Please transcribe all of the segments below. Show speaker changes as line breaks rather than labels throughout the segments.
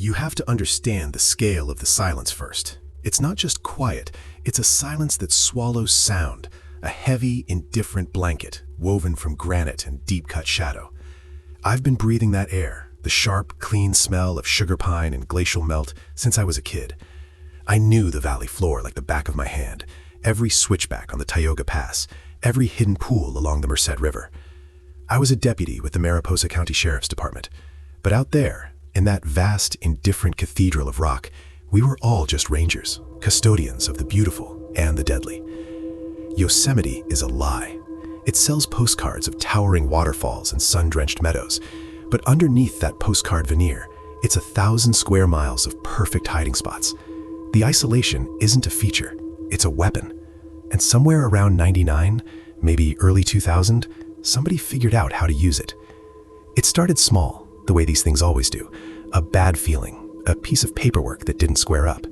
You have to understand the scale of the silence first. It's not just quiet, it's a silence that swallows sound, a heavy, indifferent blanket woven from granite and deep-cut shadow. I've been breathing that air, the sharp, clean smell of sugar pine and glacial melt, since I was a kid. I knew the valley floor like the back of my hand, every switchback on the Tioga Pass, every hidden pool along the Merced River. I was a deputy with the Mariposa County Sheriff's Department, but out there, in that vast, indifferent cathedral of rock, we were all just rangers, custodians of the beautiful and the deadly. Yosemite is a lie. It sells postcards of towering waterfalls and sun-drenched meadows, but underneath that postcard veneer, it's 1,000 square miles of perfect hiding spots. The isolation isn't a feature, it's a weapon. And somewhere around 99, maybe early 2000, somebody figured out how to use it. It started small, the way these things always do. A bad feeling, a piece of paperwork that didn't square up.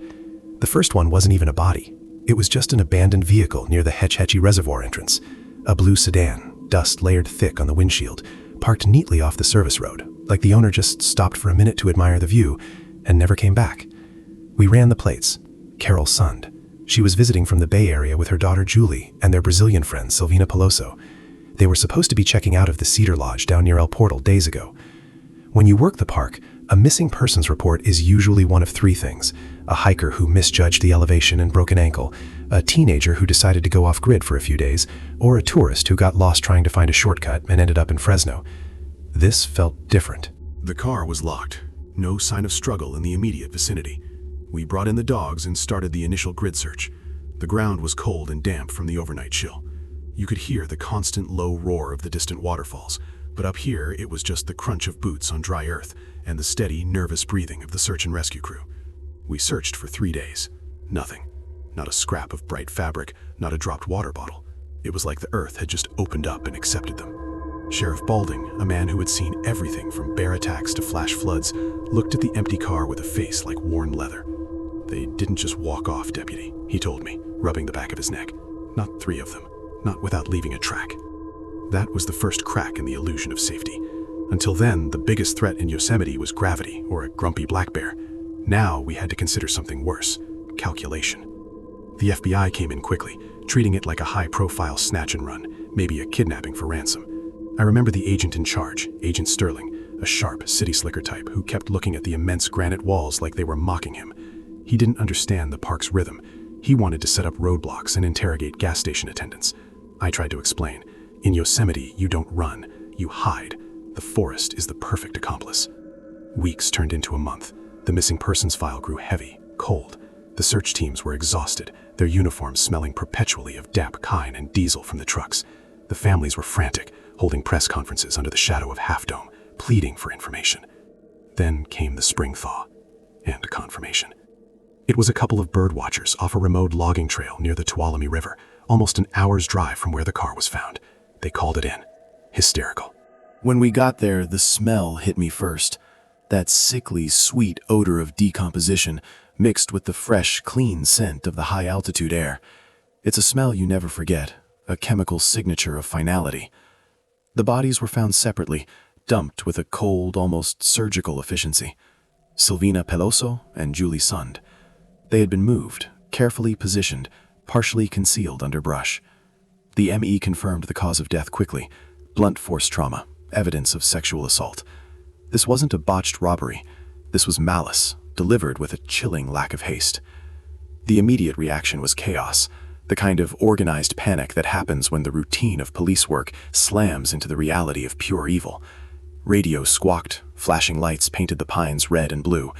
The first one wasn't even a body. It was just an abandoned vehicle near the Hetch Hetchy Reservoir entrance. A blue sedan, dust layered thick on the windshield, parked neatly off the service road, like the owner just stopped for a minute to admire the view and never came back. We ran the plates. Carol Sund. She was visiting from the Bay Area with her daughter Julie and their Brazilian friend Silvina Peloso. They were supposed to be checking out of the Cedar Lodge down near El Portal days ago. When you work the park, a missing persons report is usually one of three things: a hiker who misjudged the elevation and broke an ankle, a teenager who decided to go off-grid for a few days, or a tourist who got lost trying to find a shortcut and ended up in Fresno. This felt different.
The car was locked. No sign of struggle in the immediate vicinity. We brought in the dogs and started the initial grid search. The ground was cold and damp from the overnight chill. You could hear the constant low roar of the distant waterfalls, but up here it was just the crunch of boots on dry earth and the steady, nervous breathing of the search and rescue crew. We searched for 3 days. Nothing. Not a scrap of bright fabric, not a dropped water bottle. It was like the earth had just opened up and accepted them. Sheriff Balding, a man who had seen everything from bear attacks to flash floods, looked at the empty car with a face like worn leather. "They didn't just walk off, Deputy," he told me, rubbing the back of his neck. "Not 3 of them. Not without leaving a track." That was the first crack in the illusion of safety. Until then, the biggest threat in Yosemite was gravity or a grumpy black bear. Now we had to consider something worse: calculation. The FBI came in quickly, treating it like a high-profile snatch and run, maybe a kidnapping for ransom. I remember the agent in charge, Agent Sterling, a sharp, city slicker type who kept looking at the immense granite walls like they were mocking him. He didn't understand the park's rhythm. He wanted to set up roadblocks and interrogate gas station attendants. I tried to explain. In Yosemite, you don't run, you hide. The forest is the perfect accomplice. Weeks turned into a month. The missing persons file grew heavy, cold. The search teams were exhausted, their uniforms smelling perpetually of damp pine and diesel from the trucks. The families were frantic, holding press conferences under the shadow of Half Dome, pleading for information. Then came the spring thaw, and confirmation. It was a couple of bird watchers off a remote logging trail near the Tuolumne River, almost an hour's drive from where the car was found. They called it in. Hysterical.
When we got there, the smell hit me first. That sickly, sweet odor of decomposition mixed with the fresh, clean scent of the high-altitude air. It's a smell you never forget, a chemical signature of finality. The bodies were found separately, dumped with a cold, almost surgical efficiency. Silvina Peloso and Julie Sund. They had been moved, carefully positioned, partially concealed under brush. The ME confirmed the cause of death quickly: blunt force trauma, evidence of sexual assault. This wasn't a botched robbery. This was malice, delivered with a chilling lack of haste. The immediate reaction was chaos, the kind of organized panic that happens when the routine of police work slams into the reality of pure evil. Radio squawked, flashing lights painted the pines red and blue.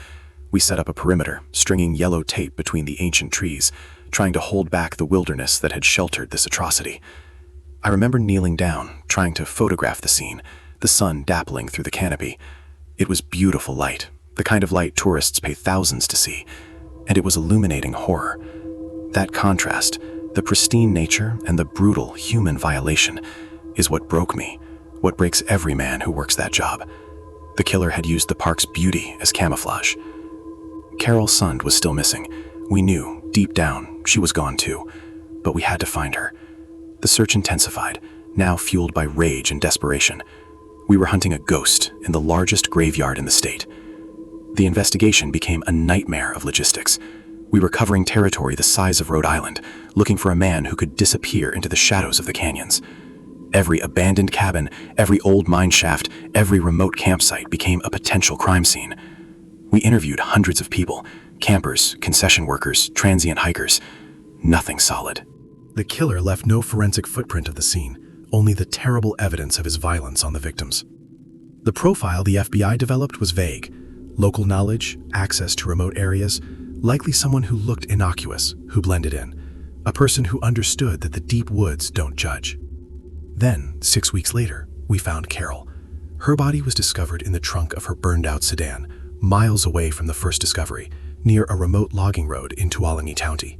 We set up a perimeter, stringing yellow tape between the ancient trees, trying to hold back the wilderness that had sheltered this atrocity. I remember kneeling down, trying to photograph the scene, the sun dappling through the canopy. It was beautiful light, the kind of light tourists pay thousands to see, and it was illuminating horror. That contrast, the pristine nature and the brutal human violation, is what broke me, what breaks every man who works that job. The killer had used the park's beauty as camouflage. Carol Sund was still missing. We knew, deep down, she was gone too, but we had to find her. The search intensified, now fueled by rage and desperation. We were hunting a ghost in the largest graveyard in the state. The investigation became a nightmare of logistics. We were covering territory the size of Rhode Island, looking for a man who could disappear into the shadows of the canyons. Every abandoned cabin, every old mine shaft, every remote campsite became a potential crime scene. We interviewed hundreds of people, campers, concession workers, transient hikers. Nothing solid.
The killer left no forensic footprint of the scene, only the terrible evidence of his violence on the victims. The profile the FBI developed was vague. Local knowledge, access to remote areas, likely someone who looked innocuous, who blended in. A person who understood that the deep woods don't judge. Then, 6 weeks later, we found Carol. Her body was discovered in the trunk of her burned-out sedan, miles away from the first discovery, near a remote logging road in Tuolumne County.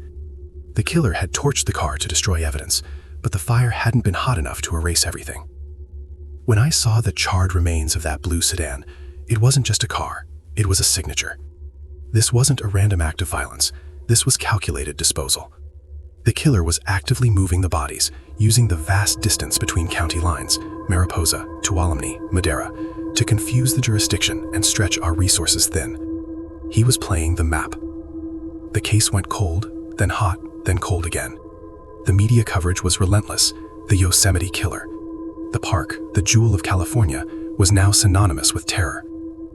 The killer had torched the car to destroy evidence, but the fire hadn't been hot enough to erase everything. When I saw the charred remains of that blue sedan, it wasn't just a car, it was a signature. This wasn't a random act of violence, this was calculated disposal. The killer was actively moving the bodies, using the vast distance between county lines, Mariposa, Tuolumne, Madera, to confuse the jurisdiction and stretch our resources thin. He was playing the map. The case went cold, then hot, then cold again. The media coverage was relentless, the Yosemite killer. The park, the jewel of California, was now synonymous with terror.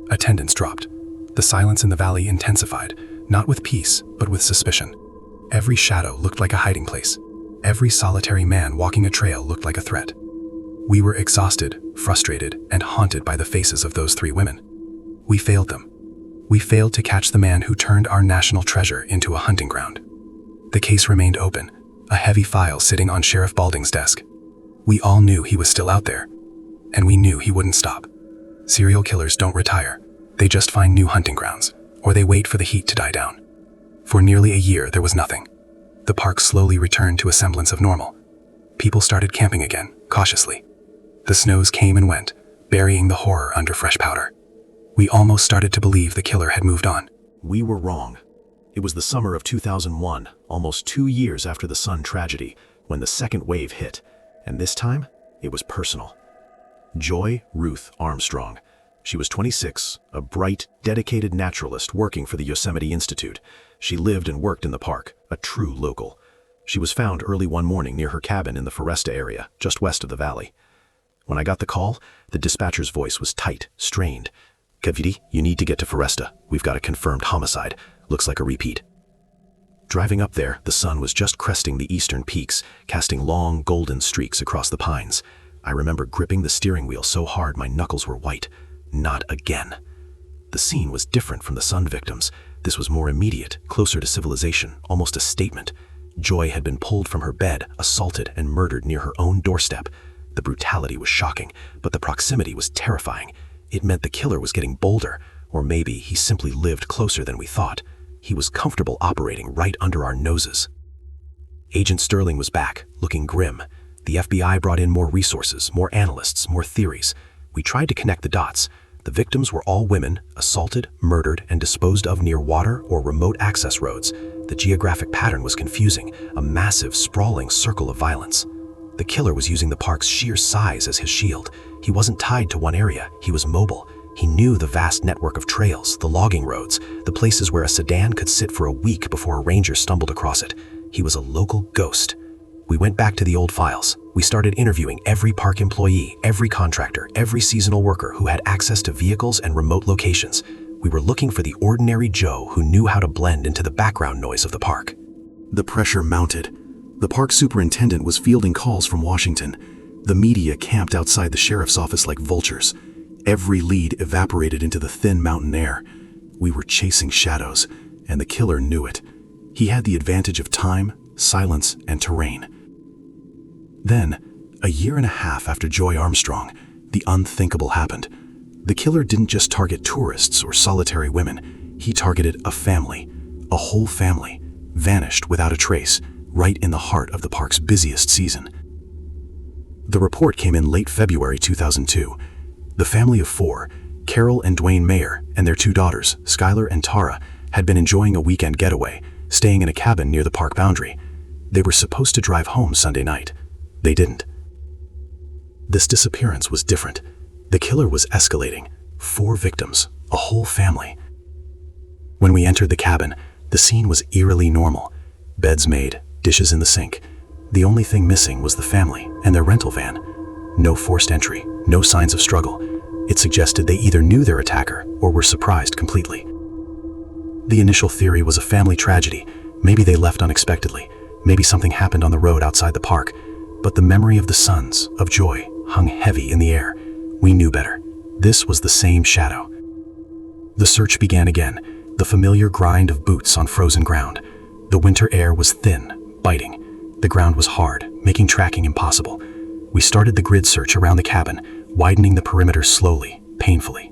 Attendance dropped. The silence in the valley intensified, not with peace, but with suspicion. Every shadow looked like a hiding place. Every solitary man walking a trail looked like a threat. We were exhausted, frustrated, and haunted by the faces of those 3 women. We failed them. We failed to catch the man who turned our national treasure into a hunting ground. The case remained open, a heavy file sitting on Sheriff Balding's desk. We all knew he was still out there, and we knew he wouldn't stop. Serial killers don't retire. They just find new hunting grounds, or they wait for the heat to die down. For nearly a year, there was nothing. The park slowly returned to a semblance of normal. People started camping again, cautiously. The snows came and went, burying the horror under fresh powder. We almost started to believe the killer had moved on. We were wrong. It was the summer of 2001, almost 2 years after the Sun tragedy, when the second wave hit, and this time, it was personal. Joy Ruth Armstrong. She was 26, a bright, dedicated naturalist working for the Yosemite Institute. She lived and worked in the park, a true local. She was found early one morning near her cabin in the Foresta area, just west of the valley. When I got the call, the dispatcher's voice was tight, strained. "Kaviti, you need to get to Foresta. We've got a confirmed homicide. Looks like a repeat." Driving up there, the sun was just cresting the eastern peaks, casting long, golden streaks across the pines. I remember gripping the steering wheel so hard my knuckles were white. Not again. The scene was different from the Sun victims. This was more immediate, closer to civilization, almost a statement. Joy had been pulled from her bed, assaulted and murdered near her own doorstep. The brutality was shocking, but the proximity was terrifying. It meant the killer was getting bolder, or maybe he simply lived closer than we thought. He was comfortable operating right under our noses. Agent Sterling was back, looking grim. The FBI brought in more resources, more analysts, more theories. We tried to connect the dots. The victims were all women, assaulted, murdered, and disposed of near water or remote access roads. The geographic pattern was confusing, a massive, sprawling circle of violence. The killer was using the park's sheer size as his shield. He wasn't tied to one area, he was mobile. He knew the vast network of trails, the logging roads, the places where a sedan could sit for a week before a ranger stumbled across it. He was a local ghost. We went back to the old files. We started interviewing every park employee, every contractor, every seasonal worker who had access to vehicles and remote locations. We were looking for the ordinary Joe who knew how to blend into the background noise of the park.
The pressure mounted. The park superintendent was fielding calls from Washington. The media camped outside the sheriff's office like vultures. Every lead evaporated into the thin mountain air. We were chasing shadows, and the killer knew it. He had the advantage of time, silence, and terrain. Then, a year and a half after Joy Armstrong, the unthinkable happened. The killer didn't just target tourists or solitary women. He targeted a family, a whole family, vanished without a trace, right in the heart of the park's busiest season. The report came in late February 2002. The family of 4, Carol and Dwayne Mayer, and their 2 daughters, Skylar and Tara, had been enjoying a weekend getaway, staying in a cabin near the park boundary. They were supposed to drive home Sunday night. They didn't. This disappearance was different. The killer was escalating. 4 victims, a whole family. When we entered the cabin, the scene was eerily normal. Beds made, dishes in the sink. The only thing missing was the family and their rental van. No forced entry, no signs of struggle. It suggested they either knew their attacker or were surprised completely. The initial theory was a family tragedy. Maybe they left unexpectedly. Maybe something happened on the road outside the park. But the memory of the sons, of joy, hung heavy in the air. We knew better. This was the same shadow. The search began again, the familiar grind of boots on frozen ground. The winter air was thin, biting. The ground was hard, making tracking impossible. We started the grid search around the cabin, widening the perimeter slowly, painfully.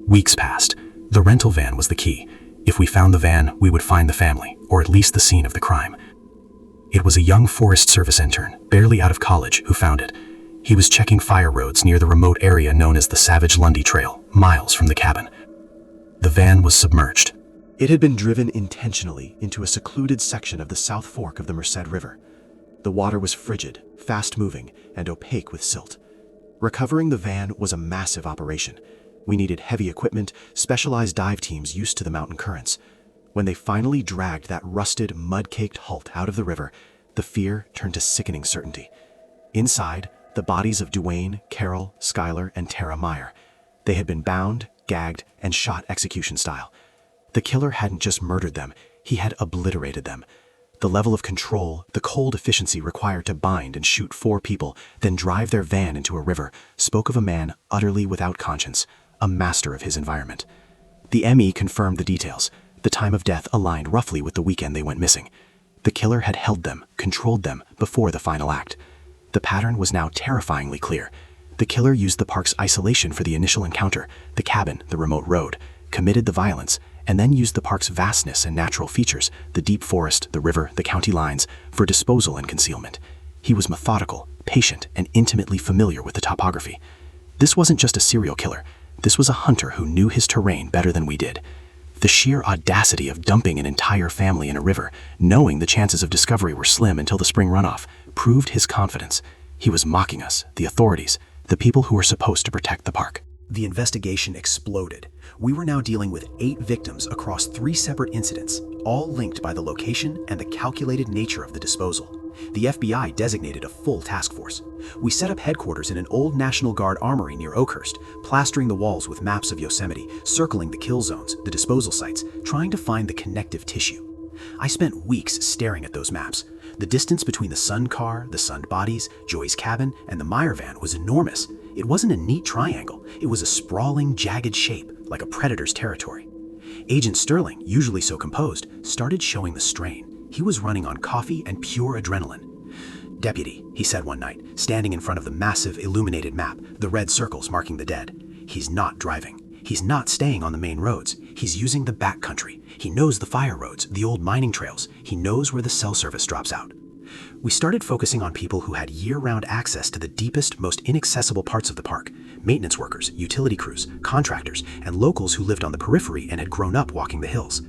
Weeks passed. The rental van was the key. If we found the van, we would find the family, or at least the scene of the crime. It was a young Forest Service intern, barely out of college, who found it. He was checking fire roads near the remote area known as the Savage Lundy Trail, miles from the cabin. The van was submerged.
It had been driven intentionally into a secluded section of the South Fork of the Merced River. The water was frigid, fast-moving, and opaque with silt. Recovering the van was a massive operation. We needed heavy equipment, specialized dive teams used to the mountain currents. When they finally dragged that rusted, mud-caked hulk out of the river, the fear turned to sickening certainty. Inside, the bodies of Duane, Carol, Skylar, and Tara Meyer. They had been bound, gagged, and shot execution style. The killer hadn't just murdered them, he had obliterated them. The level of control, the cold efficiency required to bind and shoot 4 people, then drive their van into a river, spoke of a man utterly without conscience, a master of his environment. The ME confirmed the details. The time of death aligned roughly with the weekend they went missing. The killer had held them, controlled them, before the final act. The pattern was now terrifyingly clear. The killer used the park's isolation for the initial encounter, the cabin, the remote road, committed the violence, and then used the park's vastness and natural features, the deep forest, the river, the county lines, for disposal and concealment. He was methodical, patient, and intimately familiar with the topography. This wasn't just a serial killer. This was a hunter who knew his terrain better than we did. The sheer audacity of dumping an entire family in a river, knowing the chances of discovery were slim until the spring runoff, proved his confidence. He was mocking us, the authorities, the people who were supposed to protect the park. The investigation exploded. We were now dealing with 8 victims across 3 separate incidents, all linked by the location and the calculated nature of the disposal. The FBI designated a full task force. We set up headquarters in an old National Guard armory near Oakhurst, plastering the walls with maps of Yosemite, circling the kill zones, the disposal sites, trying to find the connective tissue. I spent weeks staring at those maps. The distance between the Sun car, the Sunned bodies, Joy's cabin, and the Meyer van was enormous. It wasn't a neat triangle. It was a sprawling, jagged shape, like a predator's territory. Agent Sterling, usually so composed, started showing the strain. He was running on coffee and pure adrenaline. "Deputy," he said one night, standing in front of the massive illuminated map, the red circles marking the dead. "He's not driving. He's not staying on the main roads. He's using the backcountry. He knows the fire roads, the old mining trails. He knows where the cell service drops out." We started focusing on people who had year-round access to the deepest, most inaccessible parts of the park: maintenance workers, utility crews, contractors, and locals who lived on the periphery and had grown up walking the hills.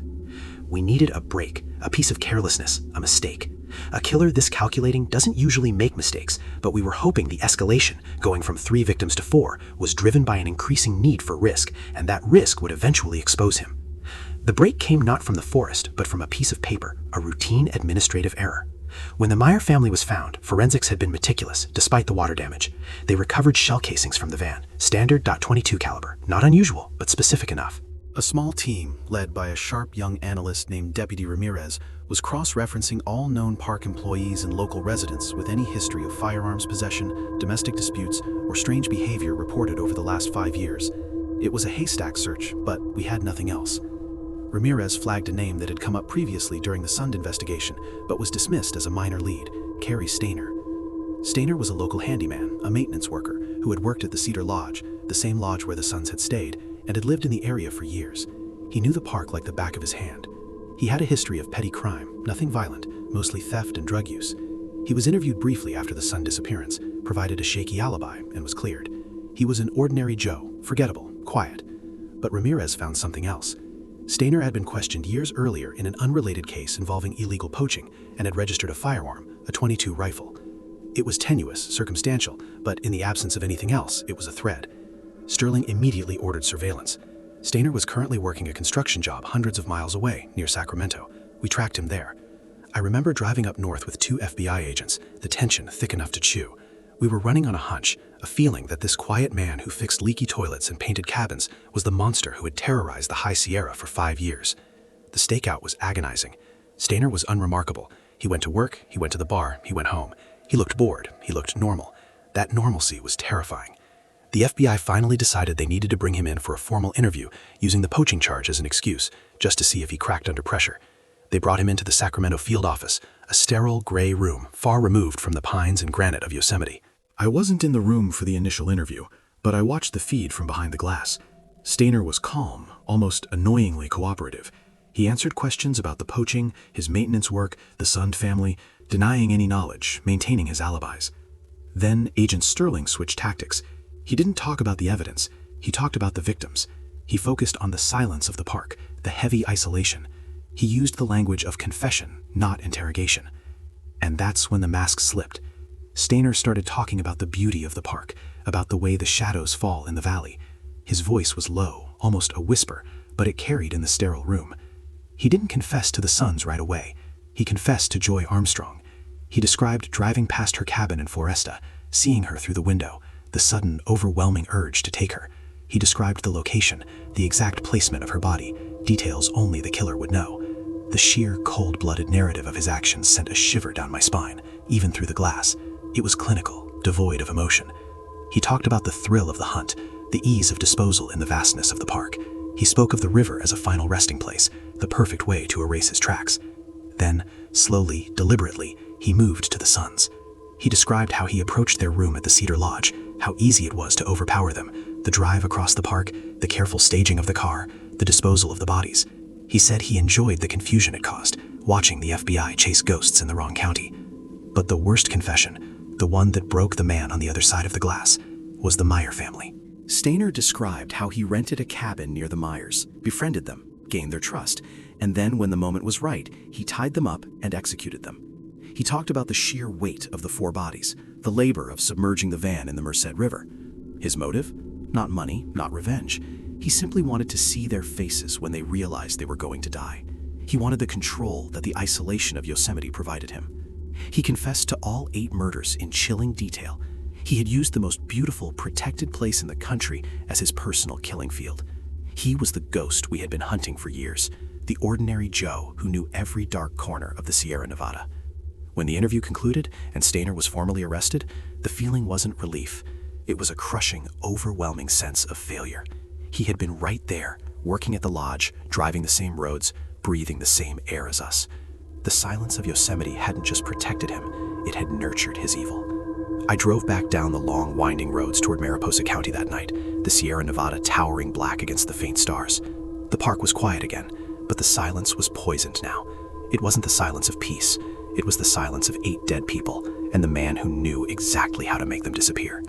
We needed a break, a piece of carelessness, a mistake. A killer this calculating doesn't usually make mistakes, but we were hoping the escalation, going from 3 victims to 4, was driven by an increasing need for risk, and that risk would eventually expose him. The break came not from the forest, but from a piece of paper, a routine administrative error. When the Meyer family was found, forensics had been meticulous, despite the water damage. They recovered shell casings from the van, standard .22 caliber, not unusual, but specific enough.
A small team, led by a sharp young analyst named Deputy Ramirez, was cross-referencing all known park employees and local residents with any history of firearms possession, domestic disputes, or strange behavior reported over the last 5 years. It was a haystack search, but we had nothing else. Ramirez flagged a name that had come up previously during the Sund investigation, but was dismissed as a minor lead: Carrie Stainer. Stainer was a local handyman, a maintenance worker, who had worked at the Cedar Lodge, the same lodge where the Suns had stayed, and had lived in the area for years. He knew the park like the back of his hand. He had a history of petty crime, nothing violent, mostly theft and drug use. He was interviewed briefly after the Sun disappearance, provided a shaky alibi, and was cleared. He was an ordinary Joe, forgettable, quiet. But Ramirez found something else. Stainer had been questioned years earlier in an unrelated case involving illegal poaching and had registered a firearm, a .22 rifle. It was tenuous, circumstantial, but in the absence of anything else, it was a thread. Sterling immediately ordered surveillance.
Stainer was currently working a construction job hundreds of miles away, near Sacramento. We tracked him there. I remember driving up north with 2 FBI agents, the tension thick enough to chew. We were running on a hunch, a feeling that this quiet man who fixed leaky toilets and painted cabins was the monster who had terrorized the High Sierra for 5 years. The stakeout was agonizing. Stainer was unremarkable. He went to work, he went to the bar, he went home. He looked bored, he looked normal. That normalcy was terrifying. The FBI finally decided they needed to bring him in for a formal interview, using the poaching charge as an excuse, just to see if he cracked under pressure. They brought him into the Sacramento field office, a sterile gray room far removed from the pines and granite of Yosemite.
I wasn't in the room for the initial interview, but I watched the feed from behind the glass. Stainer was calm, almost annoyingly cooperative. He answered questions about the poaching, his maintenance work, the Sund family, denying any knowledge, maintaining his alibis. Then Agent Sterling switched tactics. He didn't talk about the evidence. He talked about the victims. He focused on the silence of the park, the heavy isolation. He used the language of confession, not interrogation. And that's when the mask slipped. Stainer started talking about the beauty of the park, about the way the shadows fall in the valley. His voice was low, almost a whisper, but it carried in the sterile room. He didn't confess to the Sons right away. He confessed to Joy Armstrong. He described driving past her cabin in Floresta, seeing her through the window, the sudden, overwhelming urge to take her. He described the location, the exact placement of her body, details only the killer would know. The sheer, cold-blooded narrative of his actions sent a shiver down my spine, even through the glass. It was clinical, devoid of emotion. He talked about the thrill of the hunt, the ease of disposal in the vastness of the park. He spoke of the river as a final resting place, the perfect way to erase his tracks. Then, slowly, deliberately, he moved to the Sons. He described how he approached their room at the Cedar Lodge, how easy it was to overpower them, the drive across the park, the careful staging of the car, the disposal of the bodies. He said he enjoyed the confusion it caused, watching the FBI chase ghosts in the wrong county. But the worst confession, the one that broke the man on the other side of the glass, was the Meyer family. Stainer described how he rented a cabin near the Meyers, befriended them, gained their trust, and then when the moment was right, he tied them up and executed them. He talked about the sheer weight of the 4 bodies, the labor of submerging the van in the Merced River. His motive? Not money, not revenge. He simply wanted to see their faces when they realized they were going to die. He wanted the control that the isolation of Yosemite provided him. He confessed to all 8 murders in chilling detail. He had used the most beautiful, protected place in the country as his personal killing field. He was the ghost we had been hunting for years, the ordinary Joe who knew every dark corner of the Sierra Nevada. When the interview concluded and Stainer was formally arrested, the feeling wasn't relief. It was a crushing, overwhelming sense of failure. He had been right there, working at the lodge, driving the same roads, breathing the same air as us. The silence of Yosemite hadn't just protected him, it had nurtured his evil. I drove back down the long, winding roads toward Mariposa County that night, the Sierra Nevada towering black against the faint stars. The park was quiet again, but the silence was poisoned now. It wasn't the silence of peace. It was the silence of 8 dead people and the man who knew exactly how to make them disappear.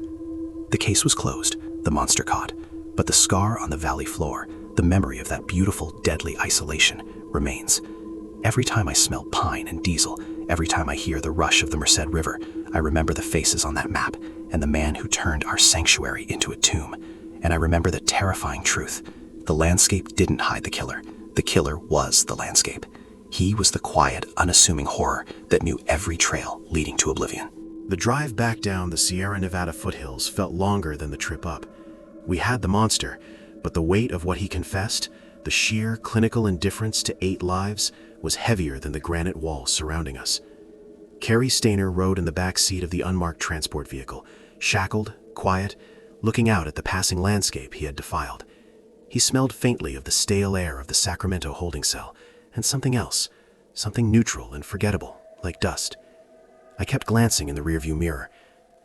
The case was closed, the monster caught, but the scar on the valley floor, the memory of that beautiful, deadly isolation, remains. Every time I smell pine and diesel, every time I hear the rush of the Merced River, I remember the faces on that map and the man who turned our sanctuary into a tomb. And I remember the terrifying truth. The landscape didn't hide the killer. The killer was the landscape. He was the quiet, unassuming horror that knew every trail leading to oblivion. The drive back down the Sierra Nevada foothills felt longer than the trip up. We had the monster, but the weight of what he confessed, the sheer clinical indifference to 8 lives, was heavier than the granite walls surrounding us. Carrie Stainer rode in the back seat of the unmarked transport vehicle, shackled, quiet, looking out at the passing landscape he had defiled. He smelled faintly of the stale air of the Sacramento holding cell, and something else, something neutral and forgettable, like dust. I kept glancing in the rearview mirror.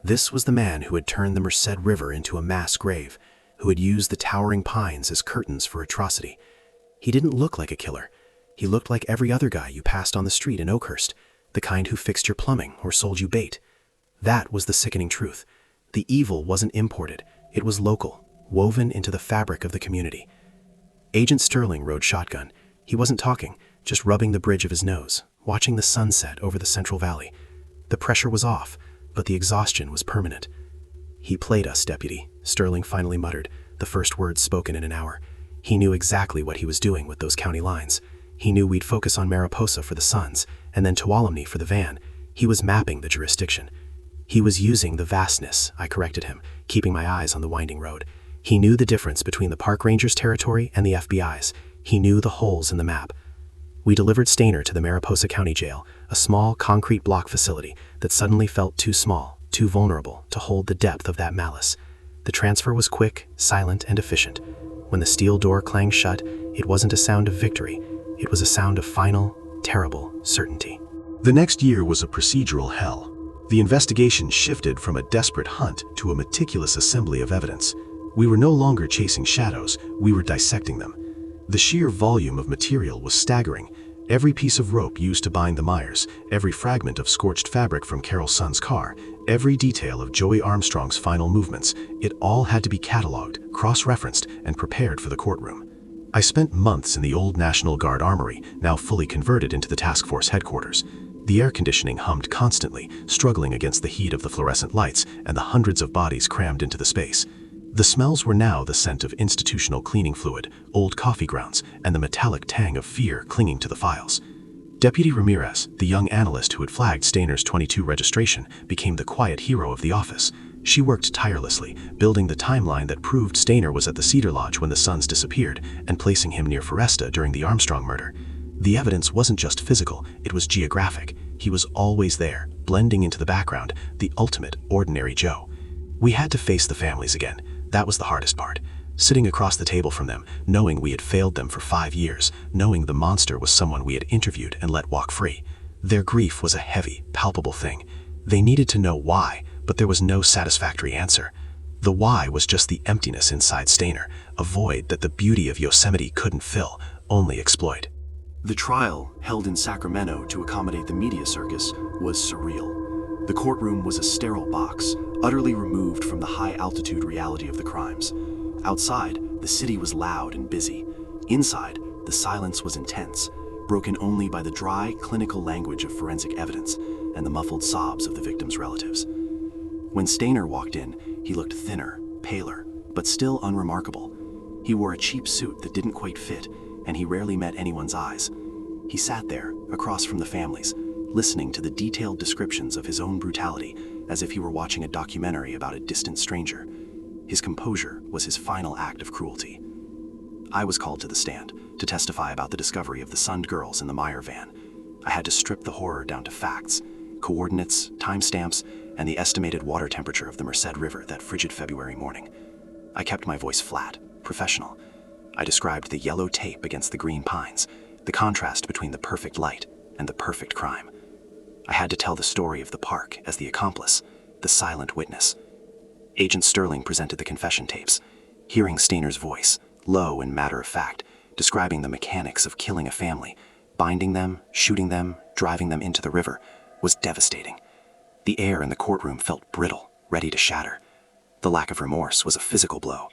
This was the man who had turned the Merced River into a mass grave, who had used the towering pines as curtains for atrocity. He didn't look like a killer. He looked like every other guy you passed on the street in Oakhurst, the kind who fixed your plumbing or sold you bait. That was the sickening truth. The evil wasn't imported. It was local, woven into the fabric of the community. Agent Sterling rode shotgun. He wasn't talking, just rubbing the bridge of his nose, watching the sunset over the Central Valley. The pressure was off, but the exhaustion was permanent. "He played us, Deputy," Sterling finally muttered, the first words spoken in an hour.
He knew exactly what he was doing with those county lines. He knew we'd focus on Mariposa for the Suns, and then Tuolumne for the van. He was mapping the jurisdiction. He was using the vastness, I corrected him, keeping my eyes on the winding road. He knew the difference between the park ranger's territory and the FBI's. He knew the holes in the map. We delivered Stainer to the Mariposa County Jail, a small concrete block facility that suddenly felt too small, too vulnerable to hold the depth of that malice. The transfer was quick, silent, and efficient. When the steel door clanged shut, it wasn't a sound of victory. It was a sound of final, terrible certainty.
The next year was a procedural hell. The investigation shifted from a desperate hunt to a meticulous assembly of evidence. We were no longer chasing shadows, we were dissecting them. The sheer volume of material was staggering. Every piece of rope used to bind the Myers, every fragment of scorched fabric from Carol's son's car, every detail of Joey Armstrong's final movements, it all had to be cataloged, cross-referenced, and prepared for the courtroom. I spent months in the old National Guard armory, now fully converted into the task force headquarters. The air conditioning hummed constantly, struggling against the heat of the fluorescent lights and the hundreds of bodies crammed into the space. The smells were now the scent of institutional cleaning fluid, old coffee grounds, and the metallic tang of fear clinging to the files. Deputy Ramirez, the young analyst who had flagged Stainer's 22 registration, became the quiet hero of the office. She worked tirelessly, building the timeline that proved Stainer was at the Cedar Lodge when the Suns disappeared, and placing him near Foresta during the Armstrong murder. The evidence wasn't just physical, it was geographic. He was always there, blending into the background, the ultimate ordinary Joe. We had to face the families again. That was the hardest part. Sitting across the table from them, knowing we had failed them for 5 years, knowing the monster was someone we had interviewed and let walk free. Their grief was a heavy, palpable thing. They needed to know why, but there was no satisfactory answer. The why was just the emptiness inside Stainer, a void that the beauty of Yosemite couldn't fill, only exploit.
The trial, held in Sacramento to accommodate the media circus, was surreal. The courtroom was a sterile box, utterly removed from the high-altitude reality of the crimes. Outside, the city was loud and busy. Inside, the silence was intense, broken only by the dry, clinical language of forensic evidence and the muffled sobs of the victims' relatives. When Stainer walked in, he looked thinner, paler, but still unremarkable. He wore a cheap suit that didn't quite fit, and he rarely met anyone's eyes. He sat there, across from the families, listening to the detailed descriptions of his own brutality, as if he were watching a documentary about a distant stranger. His composure was his final act of cruelty. I was called to the stand to testify about the discovery of the Sund girls in the Meyer van. I had to strip the horror down to facts, coordinates, timestamps, and the estimated water temperature of the Merced River that frigid February morning. I kept my voice flat, professional. I described the yellow tape against the green pines, the contrast between the perfect light and the perfect crime. I had to tell the story of the park as the accomplice, the silent witness. Agent Sterling presented the confession tapes, hearing Stainer's voice, low and matter-of-fact, describing the mechanics of killing a family, binding them, shooting them, driving them into the river, was devastating. The air in the courtroom felt brittle, ready to shatter. The lack of remorse was a physical blow.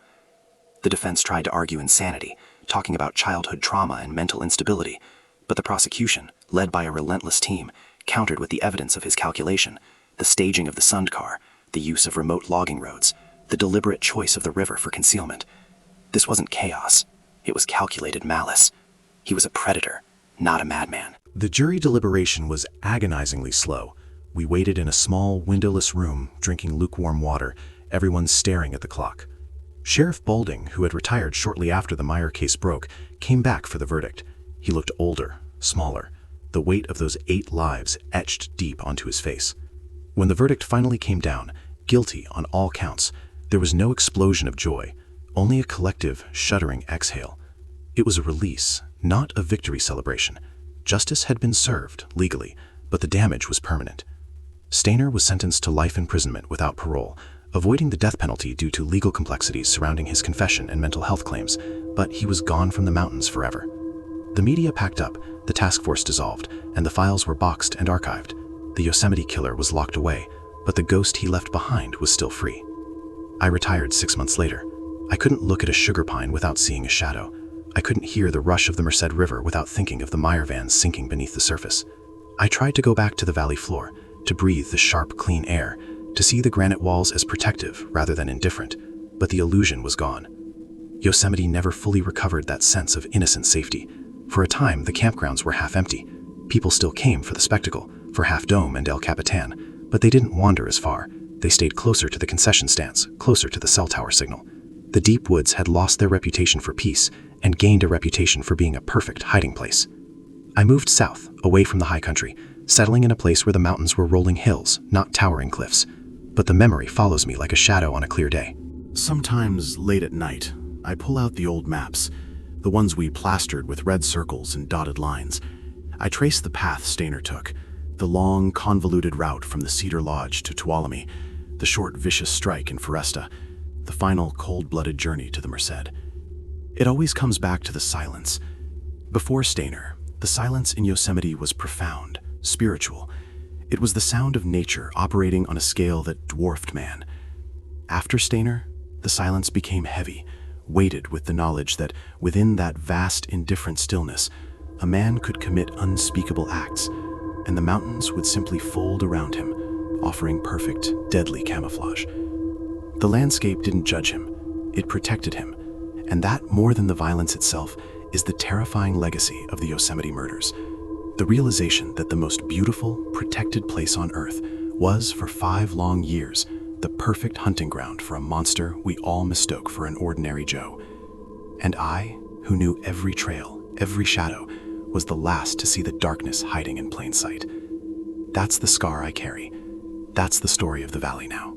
The defense tried to argue insanity, talking about childhood trauma and mental instability, but the prosecution, led by a relentless team, countered with the evidence of his calculation, the staging of the Sund car, the use of remote logging roads, the deliberate choice of the river for concealment. This wasn't chaos. It was calculated malice. He was a predator, not a madman.
The jury deliberation was agonizingly slow. We waited in a small, windowless room, drinking lukewarm water, everyone staring at the clock. Sheriff Balding, who had retired shortly after the Meyer case broke, came back for the verdict. He looked older, smaller, the weight of those 8 lives etched deep onto his face. When the verdict finally came down, guilty on all counts, there was no explosion of joy, only a collective, shuddering exhale. It was a release, not a victory celebration. Justice had been served, legally, but the damage was permanent. Stainer was sentenced to life imprisonment without parole, avoiding the death penalty due to legal complexities surrounding his confession and mental health claims, but he was gone from the mountains forever. The media packed up, the task force dissolved, and the files were boxed and archived. The Yosemite killer was locked away, but the ghost he left behind was still free. I retired 6 months later. I couldn't look at a sugar pine without seeing a shadow. I couldn't hear the rush of the Merced River without thinking of the Meyer van sinking beneath the surface. I tried to go back to the valley floor, to breathe the sharp, clean air, to see the granite walls as protective rather than indifferent, but the illusion was gone.
Yosemite never fully recovered that sense of innocent safety. For a time, the campgrounds were half empty. People still came for the spectacle, for Half Dome and El Capitan, but they didn't wander as far. They stayed closer to the concession stands, closer to the cell tower signal. The deep woods had lost their reputation for peace and gained a reputation for being a perfect hiding place. I moved south, away from the high country, settling in a place where the mountains were rolling hills, not towering cliffs. But the memory follows me like a shadow on a clear day.
Sometimes late at night, I pull out the old maps, the ones we plastered with red circles and dotted lines. I trace the path Stainer took, the long, convoluted route from the Cedar Lodge to Tuolumne, the short, vicious strike in Foresta, the final cold-blooded journey to the Merced. It always comes back to the silence. Before Stainer, the silence in Yosemite was profound, spiritual. It was the sound of nature operating on a scale that dwarfed man. After Stainer, the silence became heavy, weighted with the knowledge that within that vast, indifferent stillness, a man could commit unspeakable acts, and the mountains would simply fold around him, offering perfect, deadly camouflage. The landscape didn't judge him, it protected him, and that, more than the violence itself, is the terrifying legacy of the Yosemite murders. The realization that the most beautiful, protected place on Earth was, for 5 long years, the perfect hunting ground for a monster we all mistook for an ordinary Joe. And I, who knew every trail, every shadow, was the last to see the darkness hiding in plain sight. That's the scar I carry. That's the story of the valley now.